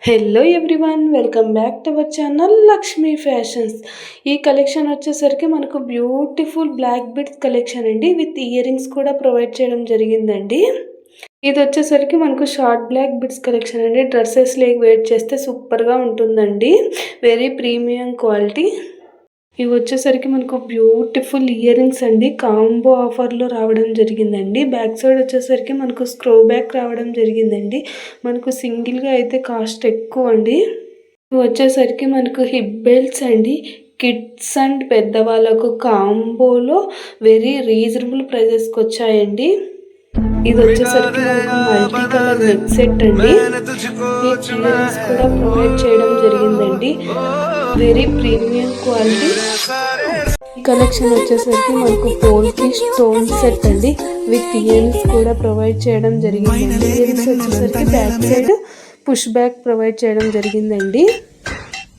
Hello everyone, welcome back to our channel Lakshmi fashions. ఈ collection వచ్చేసరికి మనకు బ్యూటిఫుల్ బ్లాక్ బిడ్స్ కలెక్షన్ అండి, with earrings కూడా provide చేయడం జరిగిందండి. ఇది వచ్చేసరికి మనకు షార్ట్ బ్లాక్ బిడ్స్ కలెక్షన్ అండి. డ్రెస్సెస్ లేక్ వేర్ చేస్తే సూపర్గా ఉంటుందండి. Very premium quality. ఇవి వచ్చేసరికి మనకు బ్యూటిఫుల్ ఇయర్ రింగ్స్ అండి, కాంబో ఆఫర్లో రావడం జరిగిందండి. బ్యాక్ సైడ్ వచ్చేసరికి మనకు స్క్రో బ్యాక్ రావడం జరిగిందండి. మనకు సింగిల్గా అయితే కాస్ట్ ఎక్కువ అండి. ఇవి వచ్చేసరికి మనకు హిప్ బెల్ట్స్ అండి. కిడ్స్ అండ్ పెద్దవాళ్ళకు కాంబోలో వెరీ రీజనబుల్ ప్రైజెస్కి వచ్చాయండి. ఇది వచ్చేసరికి మనకు మల్టీ కలర్ నెక్ సెట్ అండి. ఈ ఇయర్ రింగ్స్ కూడా ప్రొవైడ్ చేయడం జరిగిందండి. Very premium quality. కలెక్షన్ వచ్చేసరికి మనకు పోల్కి స్టోన్ సెట్ అండి, విత్ ఇయర్ రింగ్స్ కూడా ప్రొవైడ్ చేయడం జరిగిందండి. ఇయర్ రింగ్స్ వచ్చేసరికి back side push back provide చేయడం జరిగిందండి.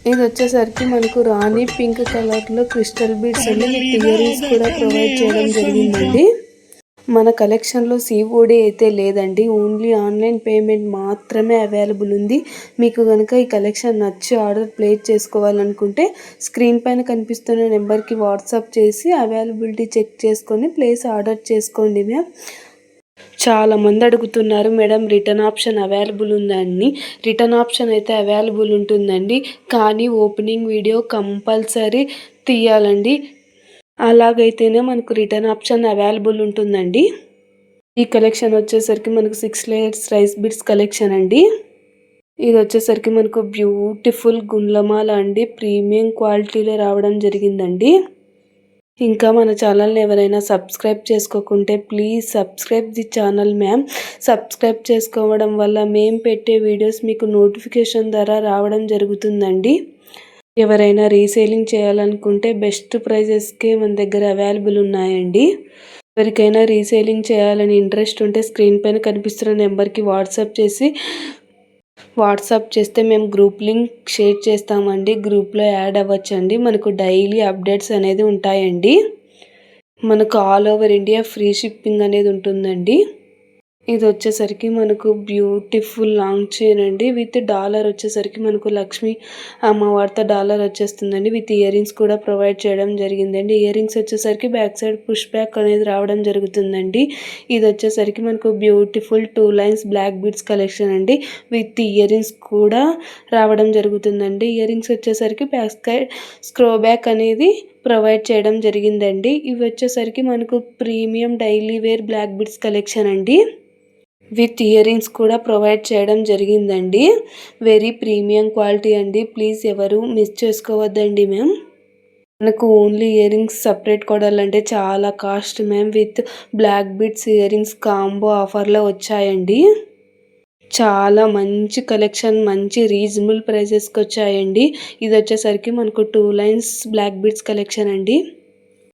ఇది వచ్చేసరికి మనకు రాణి పింక్ కలర్లో క్రిస్టల్ బీడ్స్ అండి, విత్ ఇయర్ రింగ్స్ కూడా ప్రొవైడ్ చేయడం జరిగిందండి. మన కలెక్షన్లో సిఓడి అయితే లేదండి, ఓన్లీ ఆన్లైన్ పేమెంట్ మాత్రమే అవైలబుల్ ఉంది. మీకు కనుక ఈ కలెక్షన్ నచ్చి ఆర్డర్ ప్లేస్ చేసుకోవాలనుకుంటే స్క్రీన్ పైన కనిపిస్తున్న నెంబర్కి వాట్సాప్ చేసి అవైలబిలిటీ చెక్ చేసుకొని ప్లేస్ ఆర్డర్ చేసుకోండి మ్యామ్. చాలామంది అడుగుతున్నారు మేడం రిటర్న్ ఆప్షన్ అవైలబుల్ ఉందని. రిటర్న్ ఆప్షన్ అయితే అవైలబుల్ ఉంటుందండి, కానీ ఓపెనింగ్ వీడియో కంపల్సరీ తీయాలండి. అలాగైతేనే మనకు రిటర్న్ ఆప్షన్ అవైలబుల్ ఉంటుందండి. ఈ కలెక్షన్ వచ్చేసరికి మనకు 6 లేయర్స్ రైస్ బిడ్స్ కలెక్షన్ అండి. ఇది వచ్చేసరికి మనకు బ్యూటిఫుల్ గుండ్లమాల అండి, ప్రీమియం క్వాలిటీలో రావడం జరిగిందండి. ఇంకా మన ఛానల్ని ఎవరైనా సబ్స్క్రైబ్ చేసుకోకుంటే please subscribe the channel ma'am. Subscribe చేసుకోవడం వల్ల మేము పెట్టే వీడియోస్ మీకు నోటిఫికేషన్ ద్వారా రావడం జరుగుతుందండి. ఎవరైనా రీసేలింగ్ చేయాలనుకుంటే బెస్ట్ ప్రైజెస్కే మన దగ్గర అవైలబుల్ ఉన్నాయండి. ఎవరికైనా రీసేలింగ్ చేయాలని ఇంట్రెస్ట్ ఉంటే స్క్రీన్ పైన కనిపిస్తున్న నెంబర్కి వాట్సాప్ చేస్తే మేము గ్రూప్ లింక్ షేర్ చేస్తామండి. గ్రూప్లో యాడ్ అవ్వచ్చండి. మనకు డైలీ అప్డేట్స్ అనేది ఉంటాయండి. మనకు all over India free shipping అనేది ఉంటుందండి. ఇది వచ్చేసరికి మనకు బ్యూటిఫుల్ లాంగ్ చైన్ అండి, విత్ డాలర్ వచ్చేసరికి మనకు లక్ష్మీ అమ్మవారితో డాలర్ వచ్చేస్తుందండి. విత్ ఇయర్ రింగ్స్ కూడా ప్రొవైడ్ చేయడం జరిగిందండి. ఇయర్ రింగ్స్ వచ్చేసరికి బ్యాక్ సైడ్ పుష్ బ్యాక్ అనేది రావడం జరుగుతుందండి. ఇది వచ్చేసరికి మనకు beautiful 2 lines black beads collection అండి, విత్ ఇయర్ రింగ్స్ కూడా రావడం జరుగుతుందండి. ఇయర్ రింగ్స్ వచ్చేసరికి బ్యాక్ సైడ్ స్క్రో బ్యాక్ అనేది ప్రొవైడ్ చేయడం జరిగిందండి. ఇవి వచ్చేసరికి మనకు premium daily wear black beads collection అండి, విత్ ఇయర్ రింగ్స్ కూడా ప్రొవైడ్ చేయడం జరిగిందండి. వెరీ ప్రీమియం క్వాలిటీ అండి, ప్లీజ్ ఎవరు మిస్ చేసుకోవద్దండి మ్యామ్. మనకు ఓన్లీ ఇయర్ రింగ్స్ సపరేట్ కొనాలంటే చాలా cost ma'am. With black beads earrings combo ఆఫర్లో వచ్చాయండి. చాలా మంచి కలెక్షన్, మంచి రీజనబుల్ ప్రైజెస్కి వచ్చాయండి. ఇది వచ్చేసరికి మనకు 2 లైన్స్ బ్లాక్ బిడ్స్ కలెక్షన్ అండి.